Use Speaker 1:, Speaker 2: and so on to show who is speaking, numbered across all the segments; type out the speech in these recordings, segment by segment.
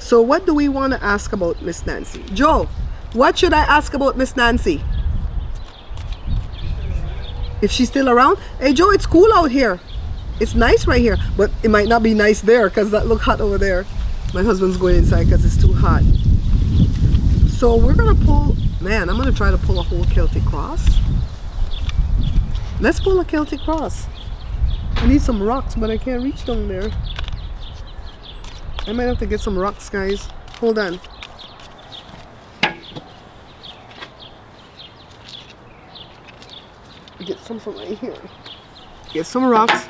Speaker 1: So what do we want to ask about Miss Nancy? Joe, what should I ask about Miss Nancy? If she's still around? Hey Joe, it's cool out here. It's nice right here, but it might not be nice there because that look hot over there. My husband's going inside because it's too hot. So we're gonna pull, man, I'm gonna try to pull a whole Celtic cross. Let's pull a Celtic cross. I need some rocks, but I can't reach down there. I might have to get some rocks, guys. Hold on. Get some from right here. Get some rocks.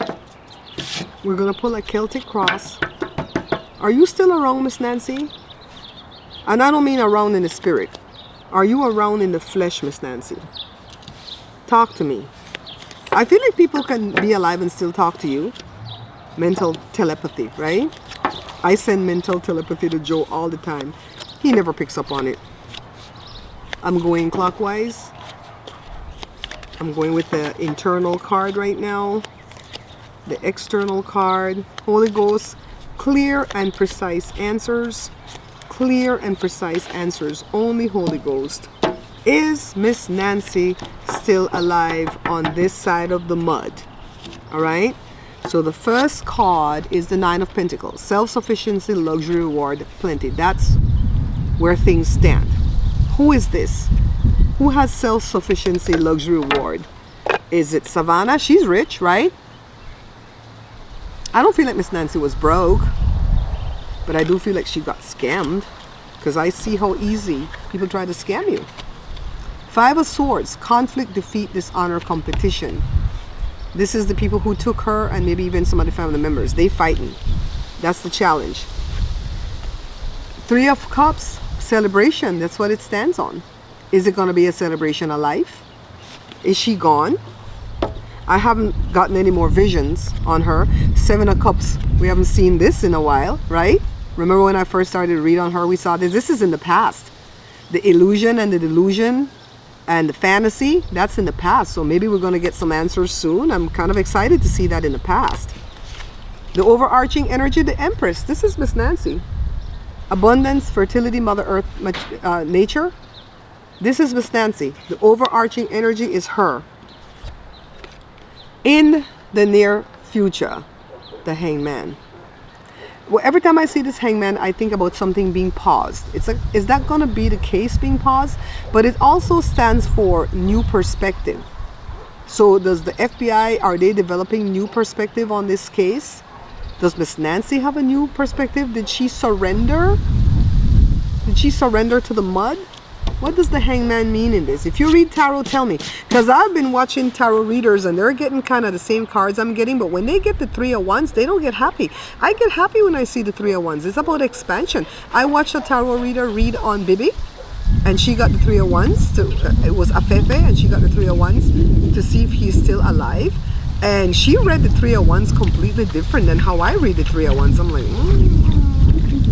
Speaker 1: We're gonna pull a Celtic cross. Are you still around, Miss Nancy? And I don't mean around in the spirit. Are you around in the flesh, Miss Nancy? Talk to me. I feel like people can be alive and still talk to you. Mental telepathy, right? I send mental telepathy to Joe all the time. He never picks up on it. I'm going clockwise. I'm going with the internal card right now. The external card. Holy Ghost, clear and precise answers. Clear and precise answers. Only Holy Ghost. Is Miss Nancy still alive on this side of the mud? All right. So the first card is the Nine of Pentacles. Self-sufficiency, luxury, reward, plenty. That's where things stand. Who is this? Who has self-sufficiency, luxury, reward? Is it Savannah? She's rich, right? I don't feel like Miss Nancy was broke, but I do feel like she got scammed because I see how easy people try to scam you. Five of Swords, conflict, defeat, dishonor, competition. This is the people who took her and maybe even some of the family members. They fighting. That's the challenge. Three of Cups, celebration. That's what it stands on. Is it going to be a celebration of life? Is she gone? I haven't gotten any more visions on her. Seven of Cups. We haven't seen this in a while, right? Remember when I first started to read on her, we saw this. This is in the past. The illusion and the delusion and the fantasy, that's in the past. So maybe we're going to get some answers soon. I'm kind of excited to see that in the past. The overarching energy, the Empress. This is Miss Nancy. Abundance, fertility, Mother Earth, nature. This is Miss Nancy. The overarching energy is her. In the near future, the Hangman. Well, every time I see this Hangman, I think about something being paused. It's like, is that going to be the case, being paused? But it also stands for new perspective. So does the FBI, are they developing new perspective on this case? Does Miss Nancy have a new perspective? Did she surrender? Did she surrender to the mud? What does the Hangman mean in this? If you read tarot, tell me. Because I've been watching tarot readers and they're getting kind of the same cards I'm getting. But when they get the Three of Wands, they don't get happy. I get happy when I see the Three of Wands. It's about expansion. I watched a tarot reader read on Bibi. And she got the Three of Wands. It was Afefe. And she got the Three of Wands to see if he's still alive. And she read the Three of Wands completely different than how I read the Three of Wands. I'm like,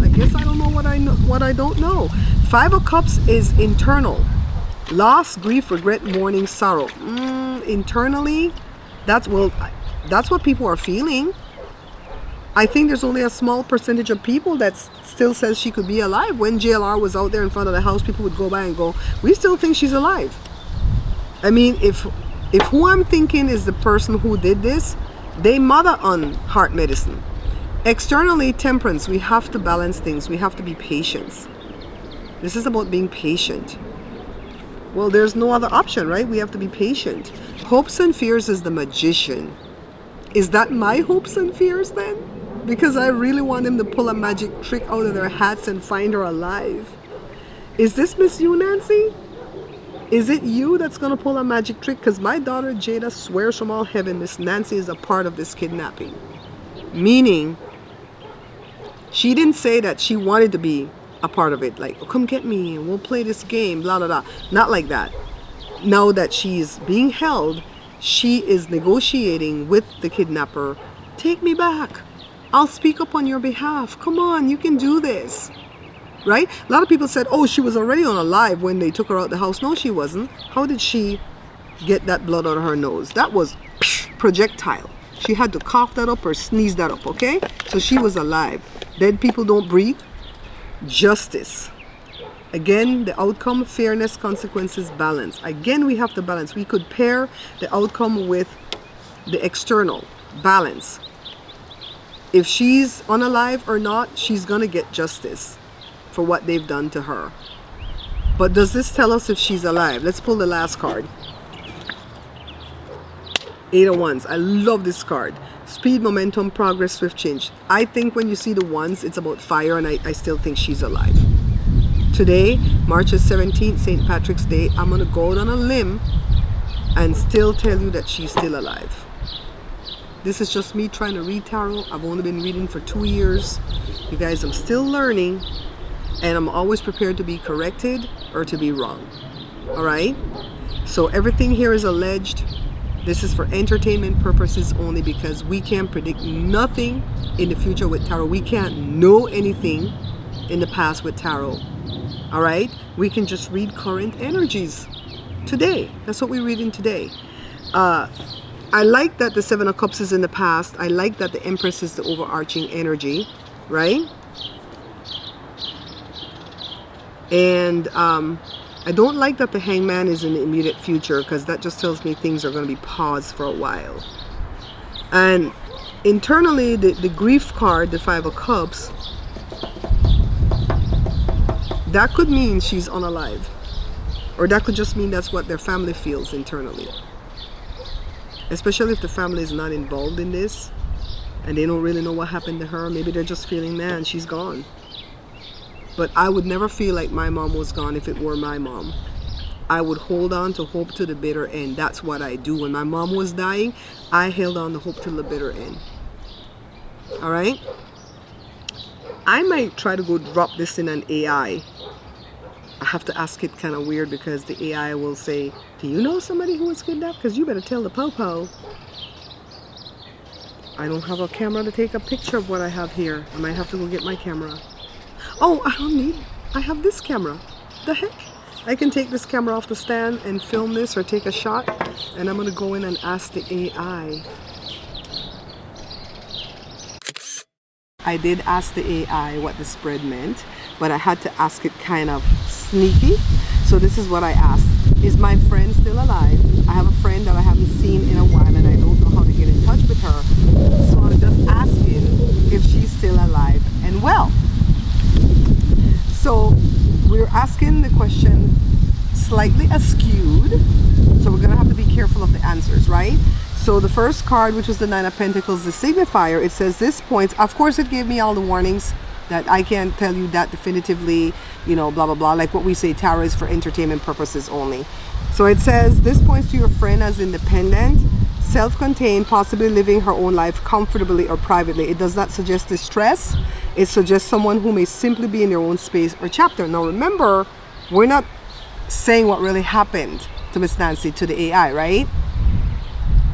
Speaker 1: I guess I don't know what I don't know. Five of Cups is internal. Loss, grief, regret, mourning, sorrow. Internally, that's what people are feeling. I think there's only a small percentage of people that still says she could be alive. When JLR was out there in front of the house, people would go by and go, we still think she's alive. I mean, if who I'm thinking is the person who did this, they mother on heart medicine. Externally, temperance. We have to balance things. We have to be patient. This is about being patient. Well, there's no other option, right? We have to be patient. Hopes and fears is the Magician. Is that my hopes and fears then? Because I really want them to pull a magic trick out of their hats and find her alive. Is this Miss You, Nancy? Is it you that's going to pull a magic trick? Because my daughter Jada swears from all heaven Miss Nancy is a part of this kidnapping. Meaning, she didn't say that she wanted to be a part of it, like, oh, come get me and we'll play this game, blah blah blah. Not like that. Now that she's being held, she is negotiating with the kidnapper. Take me back. I'll speak up on your behalf. Come on, you can do this. Right? A lot of people said, oh, she was already on a live when they took her out the house. No, she wasn't. How did she get that blood out of her nose? That was projectile. She had to cough that up or sneeze that up, okay? So she was alive. Dead people don't breathe. Justice. Again, the outcome, fairness, consequences, balance. Again, we have to balance. We could pair the outcome with the external balance. If she's unalive or not, she's gonna get justice for what they've done to her. But does this tell us if she's alive? Let's pull the last card. 8 of Wands. I love this card. Speed, momentum, progress, swift change. I think when you see the wands, it's about fire, and I still think she's alive. Today, March 17th, St. Patrick's Day, I'm going to go out on a limb and still tell you that she's still alive. This is just me trying to read tarot. I've only been reading for 2 years. You guys, I'm still learning, and I'm always prepared to be corrected or to be wrong. All right? So everything here is alleged. This is for entertainment purposes only, because we can't predict nothing in the future with tarot. We can't know anything in the past with tarot. All right? We can just read current energies today. That's what we're reading today. I like that the Seven of Cups is in the past. I like that the Empress is the overarching energy, right? And I don't like that the Hangman is in the immediate future, because that just tells me things are going to be paused for a while. And internally, the grief card, the Five of Cups, that could mean she's unalive. Or that could just mean that's what their family feels internally. Especially if the family is not involved in this and they don't really know what happened to her. Maybe they're just feeling, man, she's gone. But I would never feel like my mom was gone if it were my mom. I would hold on to hope to the bitter end. That's what I do. When my mom was dying, I held on to hope till the bitter end. All right? I might try to go drop this in an AI. I have to ask it kind of weird, because the AI will say, do you know somebody who was kidnapped? Because you better tell the po-po. I don't have a camera to take a picture of what I have here. I might have to go get my camera. Oh, I have this camera. The heck? I can take this camera off the stand and film this or take a shot, and I'm going to go in and ask the AI. I did ask the AI what the spread meant, but I had to ask it kind of sneaky. So this is what I asked. Is my friend still alive? I have a friend that I haven't seen in a while, and I don't know how to get in touch with her. So I'm just asking if she's still alive and well. So we're asking the question slightly askewed, so we're gonna have to be careful of the answers, right? So the first card, which was the Nine of Pentacles, the signifier, it says this points, of course it gave me all the warnings that I can't tell you that definitively, you know, blah blah blah, like what we say, tarot is for entertainment purposes only. So it says this points to your friend as independent, self-contained, possibly living her own life comfortably or privately. It does not suggest distress. It suggests someone who may simply be in their own space or chapter. Now remember, we're not saying what really happened to Miss Nancy, to the AI, right?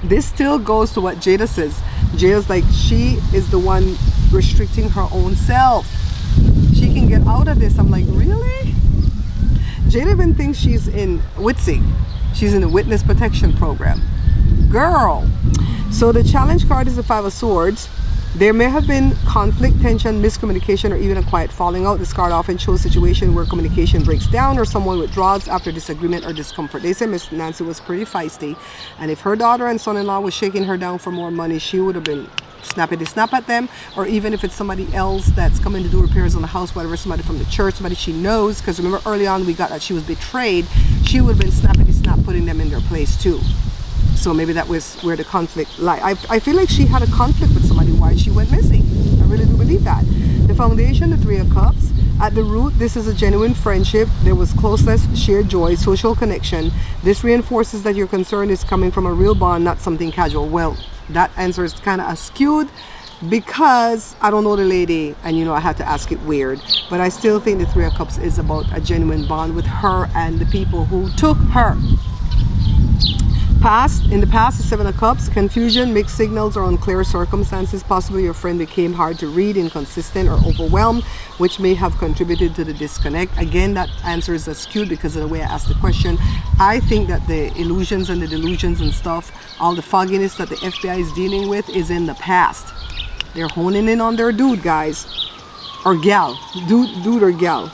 Speaker 1: This still goes to what Jada says. Jada's like, she is the one restricting her own self. She can get out of this. I'm like, really? Jada even thinks she's in WITSEC. She's in the Witness Protection Program. Girl. So the challenge card is the Five of Swords. There may have been conflict, tension, miscommunication, or even a quiet falling out. This card often shows a situation where communication breaks down or someone withdraws after disagreement or discomfort. They say Miss Nancy was pretty feisty, and if her daughter and son-in-law was shaking her down for more money, she would have been snappity-snap at them. Or even if it's somebody else that's coming to do repairs on the house, whatever, somebody from the church, somebody she knows, because remember early on we got that she was betrayed, she would have been snappity-snap putting them in their place too. So maybe that was where the conflict lied. I feel like she had a conflict with somebody why she went missing. I really do believe that. The foundation, the Three of Cups. At the root, this is a genuine friendship. There was closeness, shared joy, social connection. This reinforces that your concern is coming from a real bond, not something casual. Well, that answer is kind of askewed, because I don't know the lady, and you know I had to ask it weird. But I still think the Three of Cups is about a genuine bond with her and the people who took her. In the past, the Seven of Cups, confusion, mixed signals, or unclear circumstances. Possibly your friend became hard to read, inconsistent, or overwhelmed, which may have contributed to the disconnect. Again, that answer is skewed because of the way I asked the question. I think that the illusions and the delusions and stuff, all the fogginess that the FBI is dealing with, is in the past. They're honing in on their dude, guys. or gal, dude or gal.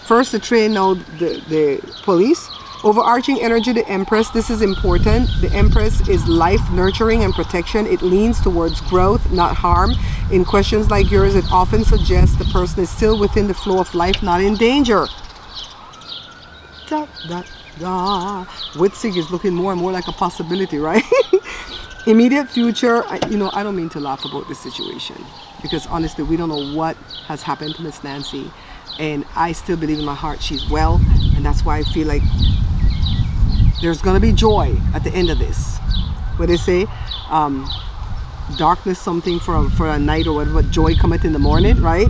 Speaker 1: First the train, now the police. Overarching energy, the Empress. This is important. The Empress is life, nurturing, and protection. It leans towards growth, not harm. In questions like yours, it often suggests the person is still within the flow of life, not in danger. Da, da, da. Witzig is looking more and more like a possibility, right? Immediate future, I don't mean to laugh about this situation, because honestly, we don't know what has happened to Miss Nancy, and I still believe in my heart she's well, and that's why I feel like there's gonna be joy at the end of this. What they say, darkness something for a night, or what joy cometh in the morning, right?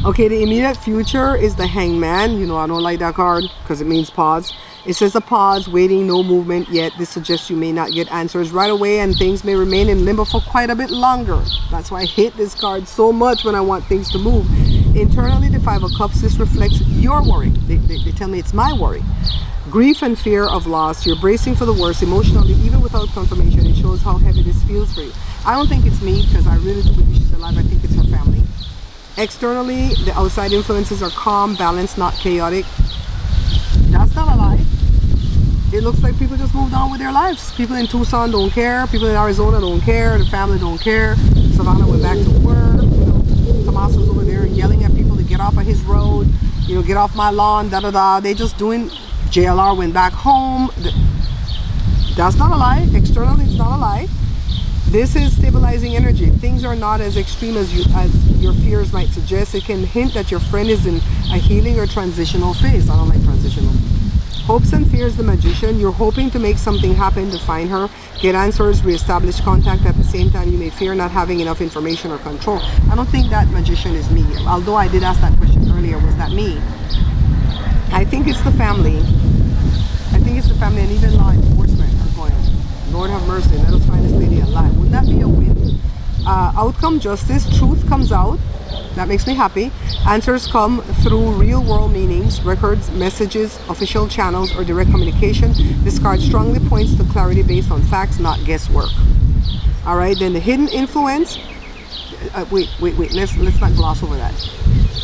Speaker 1: Okay, the immediate future is the Hangman. I don't like that card because it means pause. It says a pause, waiting, no movement yet. This suggests you may not get answers right away, and things may remain in limbo for quite a bit longer. That's why I hate this card so much when I want things to move. Internally, the Five of Cups, this reflects your worry. They tell me it's my worry. Grief and fear of loss. You're bracing for the worst emotionally, even without confirmation. It shows how heavy this feels for you. I don't think it's me, because I really do believe she's alive. I think it's her family. Externally, the outside influences are calm, balanced, not chaotic. That's not a lie. It looks like people just moved on with their lives. People in Tucson don't care. People in Arizona don't care. The family don't care. Savannah went back to work. Tomaso's over there yelling at people to get off of his road. Get off my lawn, da-da-da. They just doing... JLR went back home. That's not a lie. Externally, it's not a lie. This is stabilizing energy. Things are not as extreme as your fears might suggest. It can hint that your friend is in a healing or transitional phase. I don't like transitional. Hopes and fears, the Magician. You're hoping to make something happen to find her, get answers, reestablish contact. At the same time, you may fear not having enough information or control. I don't think that Magician is me. Although I did ask that question earlier, was that me? I think it's the family. I think it's the family, and even law enforcement are going, Lord have mercy, let us find this lady alive. Wouldn't that be a win? Outcome, justice, truth comes out. That makes me happy. Answers come through real world meanings, records, messages, official channels, or direct communication. This card strongly points to clarity based on facts, not guesswork. All right, then the hidden influence. Wait. Let's not gloss over that.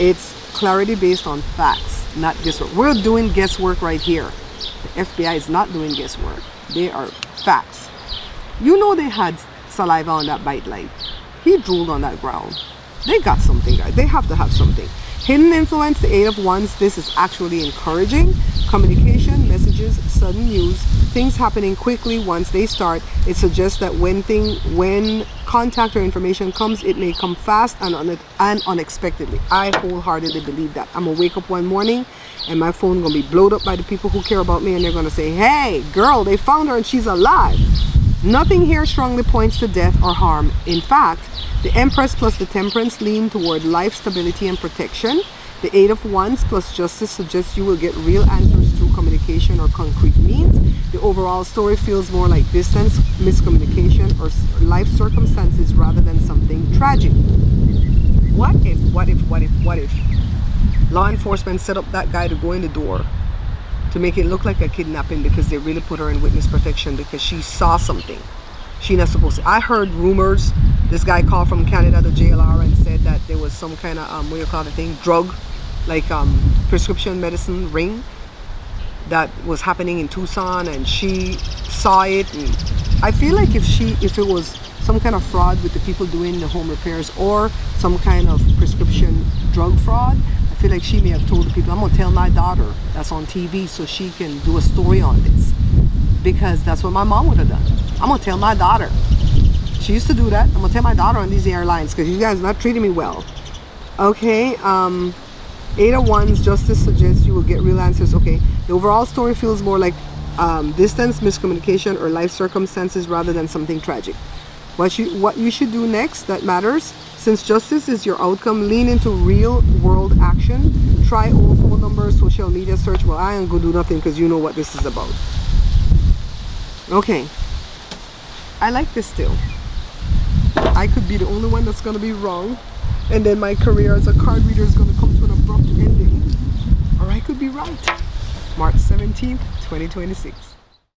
Speaker 1: It's clarity based on facts, not guesswork. We're doing guesswork right here. The FBI is not doing guesswork. They are facts. They had saliva on that bite line. He drooled on that ground. They got something, guys. They have to have something. Hidden influence, the Eight of Wands. This is actually encouraging. Communication, messages, sudden news, things happening quickly once they start. It suggests that when contact or information comes, it may come fast and unexpectedly. I wholeheartedly believe that. I'm gonna wake up one morning and my phone gonna be blowed up by the people who care about me, and they're gonna say, hey girl, they found her and she's alive. Nothing here strongly points to death or harm. In fact, the Empress plus the Temperance lean toward life, stability, and protection. The Eight of Wands plus Justice suggests you will get real answers through communication or concrete means. The overall story feels more like distance, miscommunication, or life circumstances rather than something tragic. What if law enforcement set up that guy to go in the door to make it look like a kidnapping, because they really put her in witness protection because she saw something she's not supposed to. I heard rumors. This guy called from Canada, the JLR, and said that there was some kind of what do you call the thing, drug, like prescription medicine ring that was happening in Tucson, and she saw it. And I feel like if it was some kind of fraud with the people doing the home repairs, or some kind of prescription drug fraud, I feel like she may have told the people, I'm gonna tell my daughter that's on TV so she can do a story on this, because that's what my mom would have done. I'm gonna tell my daughter. She used to do that. I'm gonna tell my daughter on these airlines because you guys are not treating me well. Okay, Eight of Wands, Justice suggests you will get real answers. Okay, the overall story feels more like distance, miscommunication, or life circumstances rather than something tragic. What you should do next that matters. Since justice is your outcome, lean into real world action. Try old phone numbers, social media search. Well, I ain't gonna do nothing because you know what this is about. Okay, I like this still. I could be the only one that's gonna be wrong, and then my career as a card reader is gonna come to an abrupt ending, or I could be right. March 17th, 2026.